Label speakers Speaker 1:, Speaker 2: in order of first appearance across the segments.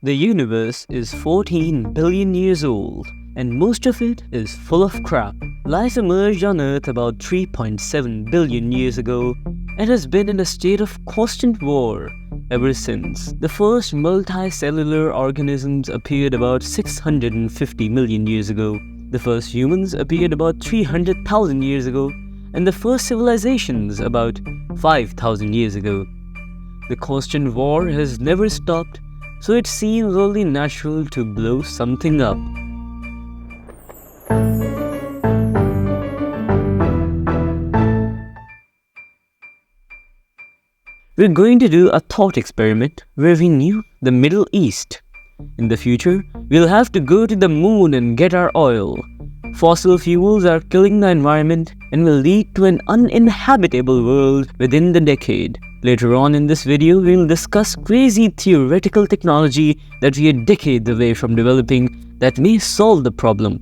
Speaker 1: The universe is 14 billion years old, and most of it is full of crap. Life emerged on Earth about 3.7 billion years ago and has been in a state of constant war ever since. The first multicellular organisms appeared about 650 million years ago. The first humans appeared about 300,000 years ago, and the first civilizations about 5,000 years ago. The constant war has never stopped, so it seems only natural to blow something up. We're going to do a thought experiment where we nuke the Middle East. In the future, we'll have to go to the moon and get our oil. Fossil fuels are killing the environment and will lead to an uninhabitable world within the decade. Later on in this video, we'll discuss crazy theoretical technology that we are decades away from developing that may solve the problem.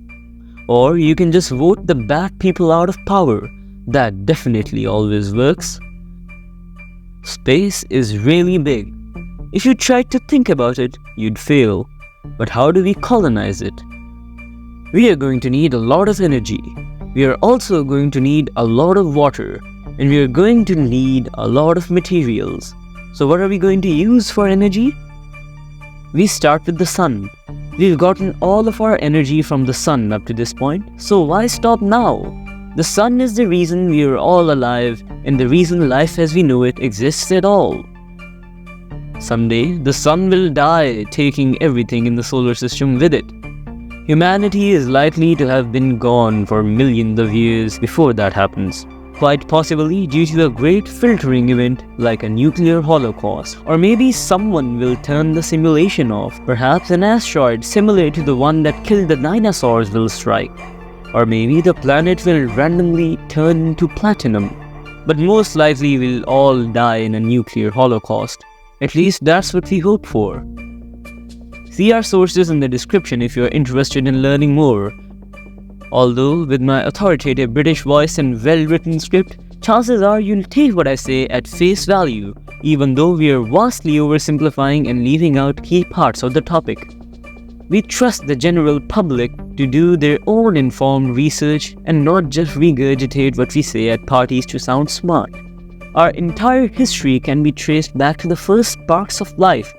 Speaker 1: Or you can just vote the bad people out of power. That definitely always works. Space is really big. If you tried to think about it, you'd fail. But how do we colonize it? We are going to need a lot of energy. We are also going to need a lot of water. And we are going to need a lot of materials. So what are we going to use for energy? We start with the sun. We've gotten all of our energy from the sun up to this point, so why stop now? The sun is the reason we are all alive and the reason life as we know it exists at all. Someday, the sun will die, taking everything in the solar system with it. Humanity is likely to have been gone for millions of years before that happens. Quite possibly due to a great filtering event like a nuclear holocaust. Or maybe someone will turn the simulation off. Perhaps an asteroid similar to the one that killed the dinosaurs will strike. Or maybe the planet will randomly turn into platinum. But most likely we'll all die in a nuclear holocaust. At least that's what we hope for. See our sources in the description if you're interested in learning more. Although, with my authoritative British voice and well-written script, chances are you'll take what I say at face value, even though we are vastly oversimplifying and leaving out key parts of the topic. We trust the general public to do their own informed research and not just regurgitate what we say at parties to sound smart. Our entire history can be traced back to the first sparks of life.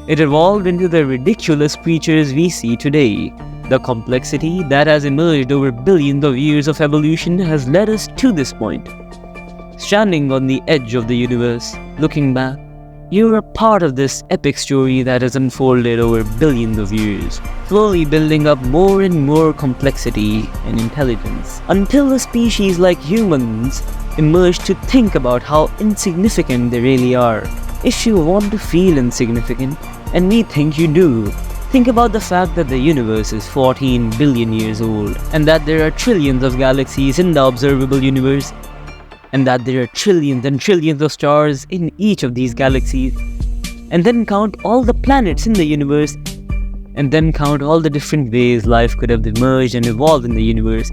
Speaker 1: It evolved into the ridiculous creatures we see today. The complexity that has emerged over billions of years of evolution has led us to this point. Standing on the edge of the universe, looking back, you are part of this epic story that has unfolded over billions of years, slowly building up more and more complexity and intelligence, until a species like humans emerged to think about how insignificant they really are. If you want to feel insignificant, and we think you do, think about the fact that the universe is 14 billion years old, and that there are trillions of galaxies in the observable universe, and that there are trillions and trillions of stars in each of these galaxies, and then count all the planets in the universe, and then count all the different ways life could have emerged and evolved in the universe,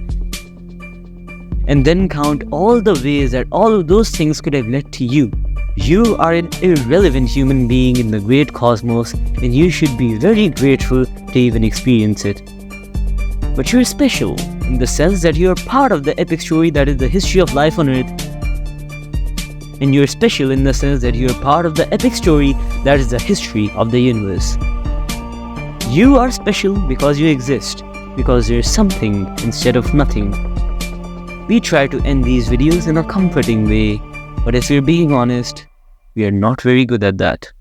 Speaker 1: and then count all the ways that all of those things could have led to you. You are an irrelevant human being in the great cosmos, and you should be very grateful to even experience it. But you're special, in the sense that you're part of the epic story that is the history of life on Earth. And you're special in the sense that you're part of the epic story that is the history of the universe. You are special because you exist, because there's something instead of nothing. We try to end these videos in a comforting way, but if we're being honest, we are not very good at that.